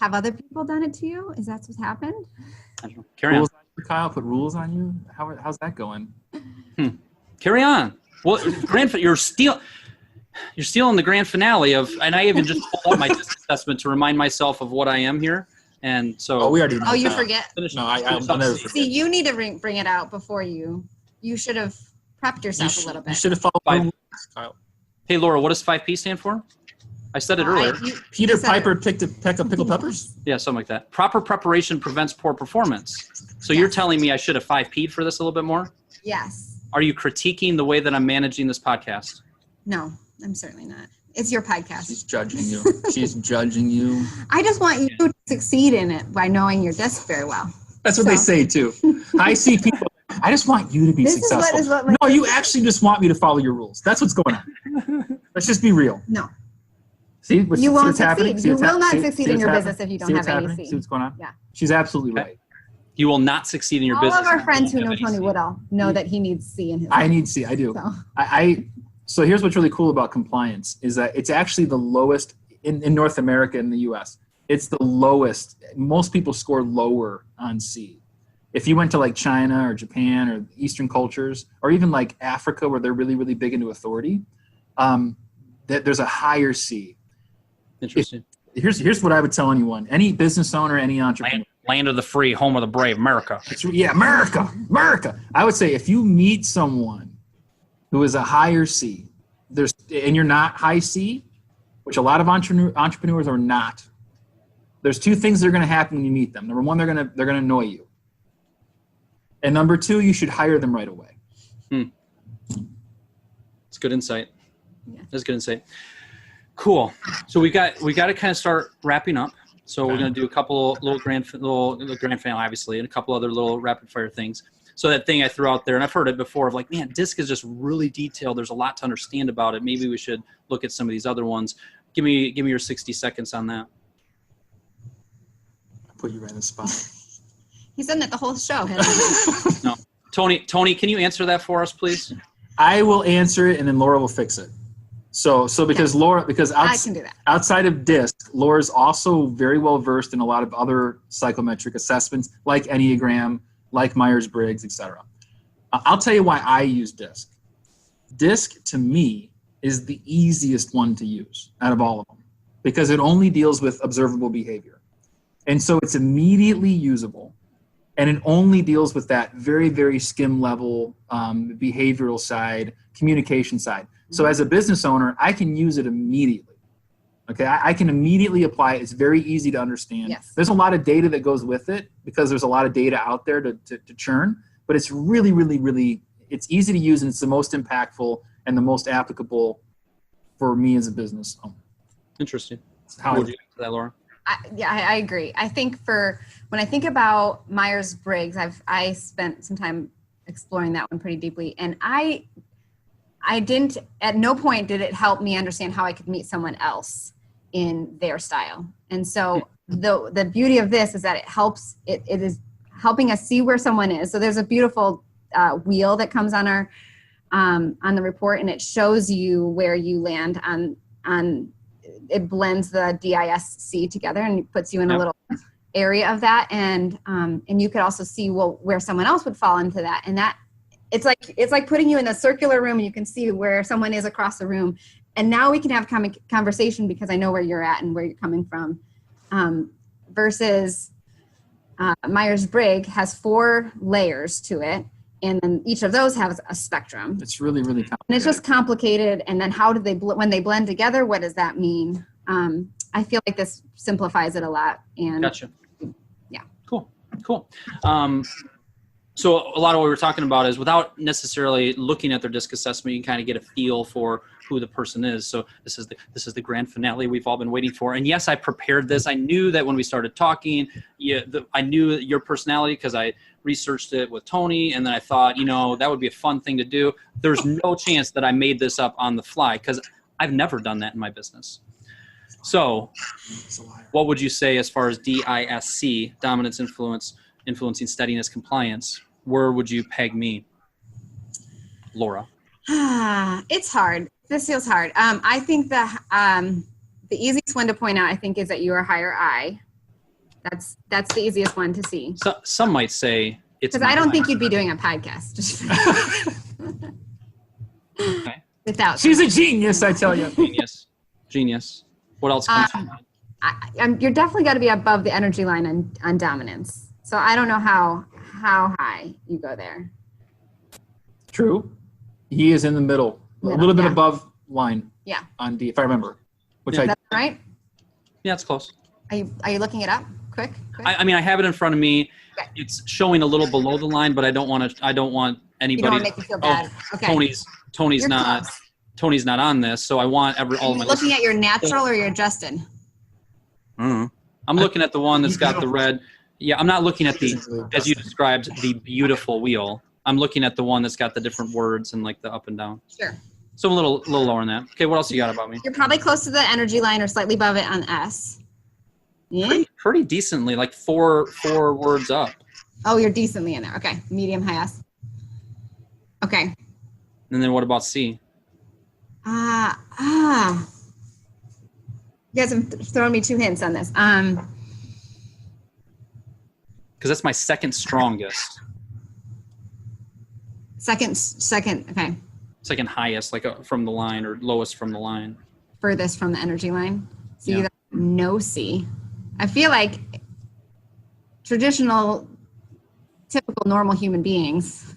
Have other people done it to you? Is that what's happened? I don't know. Carry on. Kyle put rules on you? How's that going? Carry on. Well, you're stealing the grand finale of, and I even just pulled up my assessment to remind myself of what I am here. And so. We already know. You forget. No, I'll never forget. See, you need to bring it out before you should have prepped yourself a little bit. You should have followed Kyle. Hey, Laura, what does 5P stand for? I said it earlier. Peter Piper picked a peck of pickled peppers? Yeah, something like that. Proper preparation prevents poor performance. So you're telling me I should have 5P'd for this a little bit more? Yes. Are you critiquing the way that I'm managing this podcast? No, I'm certainly not. It's your podcast. She's judging you. She's judging you. I just want you to succeed in it by knowing your disc very well. That's what they say too. I see people. I just want you to be successful. No, you actually just want me to follow your rules. That's what's going on. Let's just be real. No. See, you won't succeed. Happening? You will not succeed in your business if you don't have any C. See what's going on? Yeah. She's absolutely right. You will not succeed in your business. All of our friends who know Tony Woodall know that he needs C in his life. I need C. I do. So here's what's really cool about compliance is that it's actually the lowest in North America and the US. It's the lowest. Most people score lower on C. If you went to like China or Japan or Eastern cultures, or even like Africa where they're really, really big into authority, there's a higher C. Interesting. Here's what I would tell anyone, any business owner, any entrepreneur. Land of the free, home of the brave, America. America. I would say if you meet someone who is a higher C, and you're not high C, which a lot of entrepreneurs are not. There's two things that are going to happen when you meet them. Number one, they're going to annoy you, and number two, you should hire them right away. It's good insight. Yeah. That's good insight. Cool. So we got to kind of start wrapping up. So we're going to do a couple little grand finale, obviously, and a couple other little rapid fire things. So that thing I threw out there, and I've heard it before, of like, man, disc is just really detailed. There's a lot to understand about it. Maybe we should look at some of these other ones. Give me your 60 seconds on that. I put you right in the spot. He's done that the whole show. No, Tony, can you answer that for us, please? I will answer it, and then Laura will fix it. So because Laura, I can do that. Outside of DISC, Laura's also very well versed in a lot of other psychometric assessments, like Enneagram, like Myers-Briggs, etc. I'll tell you why I use DISC. DISC, to me, is the easiest one to use out of all of them because it only deals with observable behavior. And so it's immediately usable, and it only deals with that very, very skim level behavioral side, communication side. So as a business owner, I can use it immediately. Okay, I can immediately apply it. It's very easy to understand. Yes. There's a lot of data that goes with it because there's a lot of data out there to churn, but it's really, really, really, it's easy to use, and it's the most impactful and the most applicable for me as a business owner. Interesting. How would you answer that, Laura? I agree. I think when I think about Myers-Briggs, I spent some time exploring that one pretty deeply, and I didn't, at no point did it help me understand how I could meet someone else in their style. And so the beauty of this is that it is helping us see where someone is. So there's a beautiful wheel that comes on the report, and it shows you where you land on it blends the DISC together and puts you in a little area of that. And you could also see where someone else would fall into that. And that it's like putting you in a circular room, and you can see where someone is across the room. And now we can have conversation because I know where you're at and where you're coming from. Versus Myers-Briggs has 4 layers to it, and then each of those has a spectrum. It's really, really complicated. And it's just complicated. And then how do they when they blend together? What does that mean? I feel like this simplifies it a lot. And gotcha. Yeah. Cool. So a lot of what we were talking about is without necessarily looking at their disc assessment, you can kind of get a feel for who the person is. So this is the grand finale we've all been waiting for. And yes, I prepared this. I knew that when we started talking, I knew your personality because I researched it with Tony, and then I thought, that would be a fun thing to do. There's no chance that I made this up on the fly because I've never done that in my business. So what would you say as far as DISC, dominance, influencing, steadiness, compliance? Where would you peg me, Laura? It's hard. This feels hard. I think the easiest one to point out, I think, is that you are higher I. That's the easiest one to see. So, some might say it's because I don't think you'd be doing a podcast. Okay. Without she's a genius, I tell you. Genius. What else comes to mind? You're definitely got to be above the energy line on dominance. So I don't know how high you go there. True. He is in the middle. A little bit above line. Yeah. On D, if I remember. That's right? Yeah, it's close. Are you looking it up? Quick. I mean, I have it in front of me. Okay. It's showing a little below the line, but I don't want anybody. You don't want to make me feel bad. Okay. Tony's You're not. close. Tony's not on this, so I want all of my. Looking at your natural or your Justin? I'm looking at the one that's got the red. Yeah, I'm not looking at the, as you described, the beautiful wheel. I'm looking at the one that's got the different words and like the up and down. Sure. So I'm a little lower than that. Okay, what else you got about me? You're probably close to the energy line or slightly above it on S. Yeah. Pretty decently, like four words up. Oh, you're decently in there. Okay. Medium, high S. Okay. And then what about C? You guys have thrown me 2 hints on this. Because that's my second strongest. Second, okay. Second highest, like from the line, or lowest from the line. Furthest from the energy line. So Yeah. you got no C. I feel like traditional, typical, normal human beings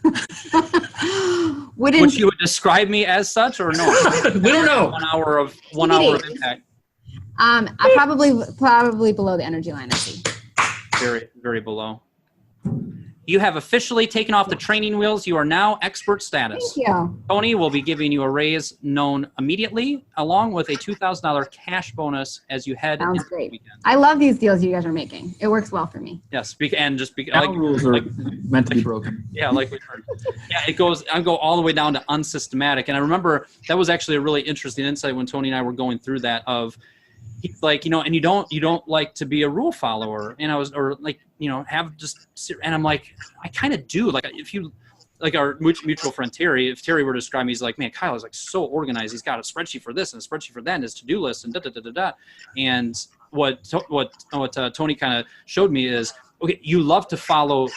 wouldn't. Which you would describe me as such, or no? We don't know. 1 hour of impact. I probably below the energy line. I see. Very, very below. You have officially taken off the training wheels. You are now expert status. Thank you. Tony will be giving you a raise known immediately, along with a $2,000 cash bonus as you head Sounds into the great. weekend. I love these deals you guys are making. It works well for me. Yes, All rules are meant to be broken. Yeah, like we heard. Yeah, I go all the way down to unsystematic. And I remember that was actually a really interesting insight when Tony and I were going through that of, he's like, and you don't like to be a rule follower. And I was, or like, and I'm like, I kind of do. Like if you, like our mutual friend Terry, if Terry were to describe me, he's like, man, Kyle is like so organized. He's got a spreadsheet for this and a spreadsheet for that and his to-do list and da-da-da-da-da. And what Tony kind of showed me is, okay, you love to follow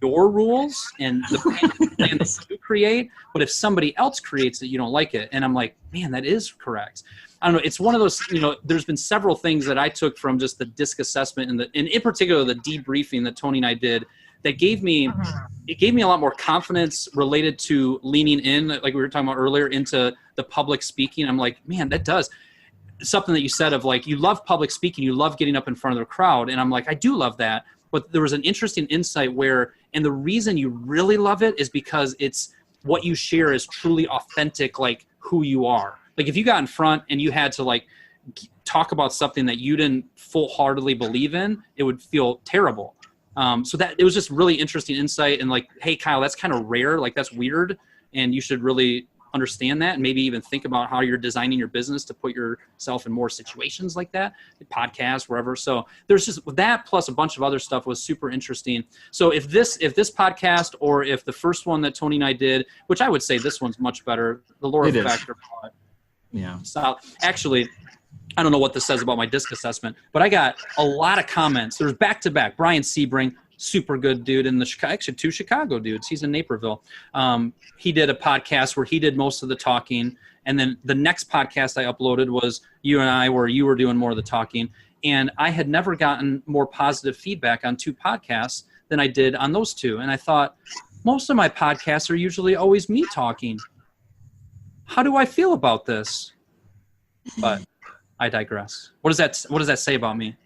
your rules and the plan that you create, but if somebody else creates it, you don't like it. And I'm like, man, that is correct. I don't know. It's one of those, there's been several things that I took from just the DISC assessment and in particular the debriefing that Tony and I did that gave me a lot more confidence related to leaning in, like we were talking about earlier, into the public speaking. I'm like, man, that does something that you said of like, you love public speaking, you love getting up in front of the crowd. And I'm like, I do love that. But there was an interesting insight where, and the reason you really love it is because it's what you share is truly authentic, like who you are. Like if you got in front and you had to like talk about something that you didn't full-heartedly believe in, it would feel terrible. So that it was just really interesting insight and like, hey, Kyle, that's kind of rare. Like that's weird. And you should really understand that and maybe even think about how you're designing your business to put yourself in more situations like that, podcasts, wherever. So there's just that plus a bunch of other stuff was super interesting. So if this podcast or if the first one that Tony and I did, which I would say this one's much better, the Laura Factor pod. Yeah. So actually, I don't know what this says about my DISC assessment, but I got a lot of comments. There's back-to-back. Brian Sebring, super good dude, and actually 2 Chicago dudes. He's in Naperville. He did a podcast where he did most of the talking, and then the next podcast I uploaded was you and I, where you were doing more of the talking. And I had never gotten more positive feedback on 2 podcasts than I did on those 2. And I thought, most of my podcasts are usually always me talking. How do I feel about this? But I digress. What does that say about me?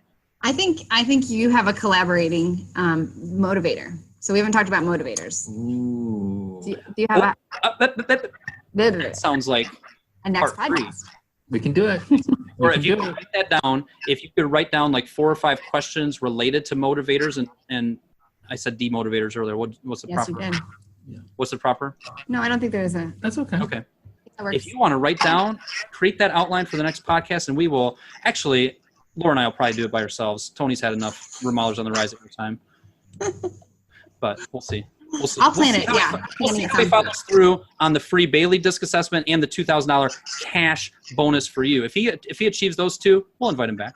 I think you have a collaborating motivator. So we haven't talked about motivators. Ooh. Do you have that sounds like a next part 3. podcast? We can do it. Or if you could write that down, if you could write down like 4 or 5 questions related to motivators and I said demotivators earlier. What's the proper? Yes, you did. Yeah. What's the proper? No, I don't think there is a. That's okay. Okay. That works. If you want to write down, create that outline for the next podcast, and we will actually, Laura and I will probably do it by ourselves. Tony's had enough Remodelers on the Rise at your time. But we'll see. I'll plan it. Yeah. We'll see if they follow us through on the free Bailey DISC assessment and the $2,000 cash bonus for you. If he achieves those 2, we'll invite him back.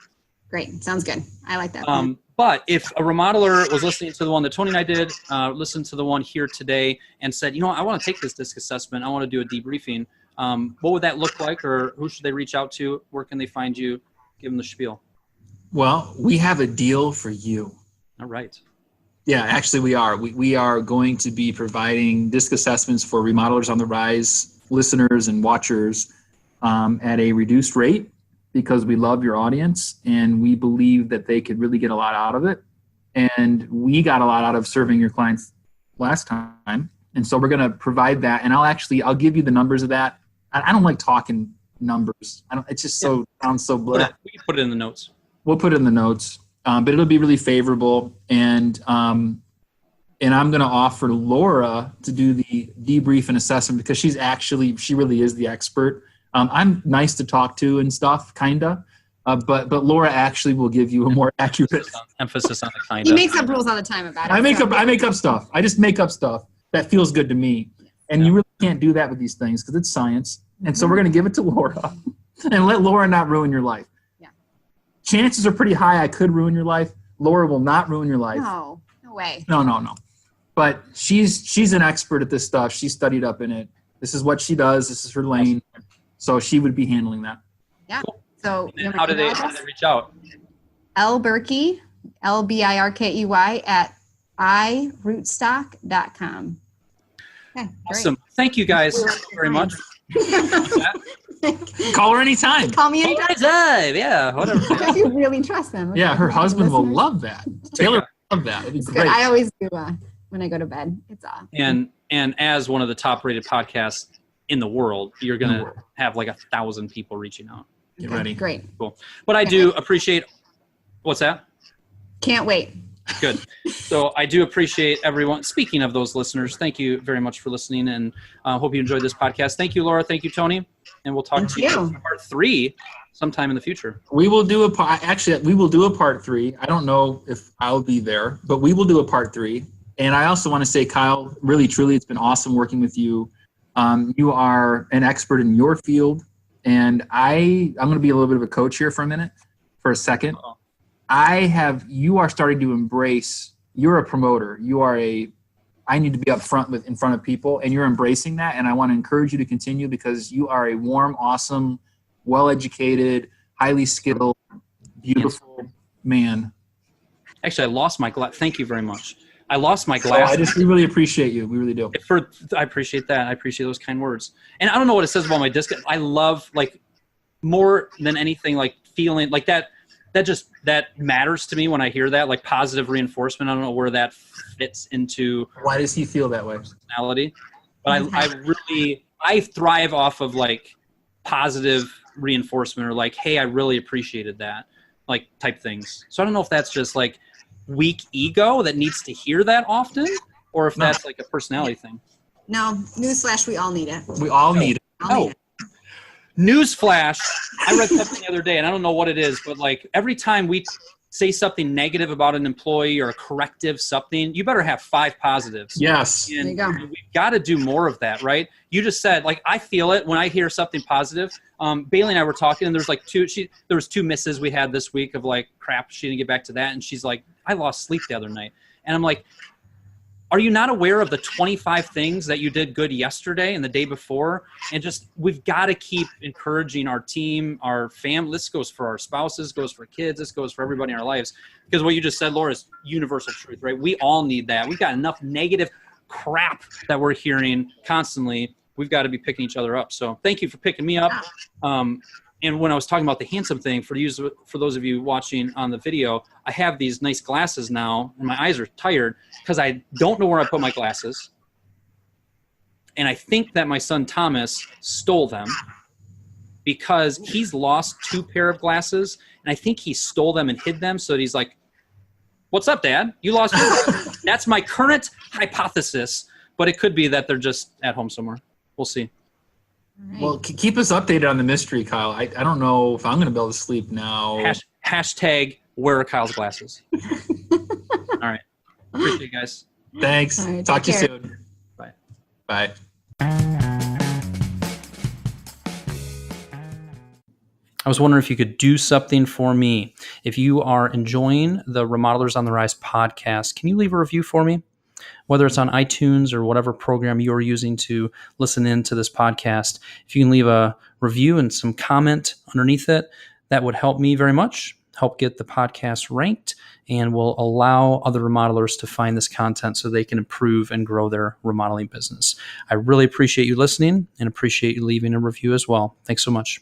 Great. Sounds good. I like that. But if a remodeler was listening to the one that Tony and I did, listened to the one here today and said, I want to take this DISC assessment. I want to do a debriefing. What would that look like, or who should they reach out to? Where can they find you? Give them the spiel. Well, we have a deal for you. All right. Yeah, actually we are. We are going to be providing DISC assessments for Remodelers on the Rise listeners and watchers at a reduced rate because we love your audience and we believe that they could really get a lot out of it. And we got a lot out of serving your clients last time. And so we're going to provide that. And I'll give you the numbers of that. I don't like talking numbers. It's just sounds so blah. We can put it in the notes. We'll put it in the notes. But it'll be really favorable. And I'm going to offer Laura to do the debrief and assessment because she really is the expert. I'm nice to talk to and stuff, kinda. But Laura actually will give you a more accurate emphasis on the kinda. He makes up rules all the time about it. I make up stuff. I just make up stuff that feels good to me. And you really can't do that with these things because it's science. And so we're going to give it to Laura and let Laura not ruin your life. Yeah. Chances are pretty high I could ruin your life. Laura will not ruin your life. No way. No. But she's an expert at this stuff. She's studied up in it. This is what she does. This is her lane. So she would be handling that. Yeah. So how do they reach out? Birkey, LBIRKEY at iRootstock.com. Okay, awesome. Thank you guys very much. Call her anytime. Call me anytime. Yeah, whatever. If you really trust them. Yeah, her husband will love that. Taylor will love that. It'd be great. I always do when I go to bed. It's and as one of the top rated podcasts in the world, you're gonna have like 1,000 people reaching out. Get ready. Great. Cool. But I do appreciate. What's that? Can't wait. Good. So I do appreciate everyone. Speaking of those listeners, thank you very much for listening, and hope you enjoyed this podcast. Thank you, Laura. Thank you, Tony. And we'll talk to you in part 3 sometime in the future. We will do we will do a part 3. I don't know if I'll be there, but we will do a part 3. And I also want to say, Kyle, really, truly, it's been awesome working with you. You are an expert in your field, and I'm going to be a little bit of a coach here for a second. Uh-oh. You are starting to embrace, you're a promoter. I need to be up front in front of people, and you're embracing that. And I want to encourage you to continue because you are a warm, awesome, well-educated, highly skilled, beautiful man. Actually, I lost my glass. Thank you very much. I lost my glass. We really appreciate you. We really do. I appreciate that. I appreciate those kind words. And I don't know what it says about my disc. I love, like, more than anything, like, feeling like that matters to me when I hear that, like positive reinforcement. I don't know where that fits into. Why does he feel that way? Personality. But I thrive off of like positive reinforcement or like, hey, I really appreciated that, like type things. So I don't know if that's just like weak ego that needs to hear that often or if that's like a personality thing. No, newsflash, we all need it. We all need it. Newsflash, I read something the other day, and I don't know what it is, but like every time we say something negative about an employee or a corrective something, you better have 5 positives. Yes. And we've got to do more of that, right? You just said, like, I feel it when I hear something positive. Bailey and I were talking, and there's like there was 2 misses we had this week of like, crap, she didn't get back to that. And she's like, I lost sleep the other night. And I'm like, are you not aware of the 25 things that you did good yesterday and the day before? And just, we've got to keep encouraging our team, our family. This goes for our spouses, goes for kids, this goes for everybody in our lives. Because what you just said, Laura, is universal truth, right? We all need that. We've got enough negative crap that we're hearing constantly. We've got to be picking each other up. So thank you for picking me up. And when I was talking about the handsome thing, for those of you watching on the video, I have these nice glasses now, and my eyes are tired because I don't know where I put my glasses. And I think that my son Thomas stole them because he's lost 2 pair of glasses, and I think he stole them and hid them so that he's like, what's up, Dad? You lost your glasses. That's my current hypothesis, but it could be that they're just at home somewhere. We'll see. Right. Well, keep us updated on the mystery, Kyle. I don't know if I'm going to be able to sleep now. Hashtag where are Kyle's glasses? All right. Appreciate you guys. Thanks. Right, Talk to you care. soon. Bye. Bye. I was wondering if you could do something for me. If you are enjoying the Remodelers on the Rise podcast, can you leave a review for me? Whether it's on iTunes or whatever program you're using to listen in to this podcast, if you can leave a review and some comment underneath it, that would help me very much, help get the podcast ranked, and will allow other remodelers to find this content so they can improve and grow their remodeling business. I really appreciate you listening and appreciate you leaving a review as well. Thanks so much.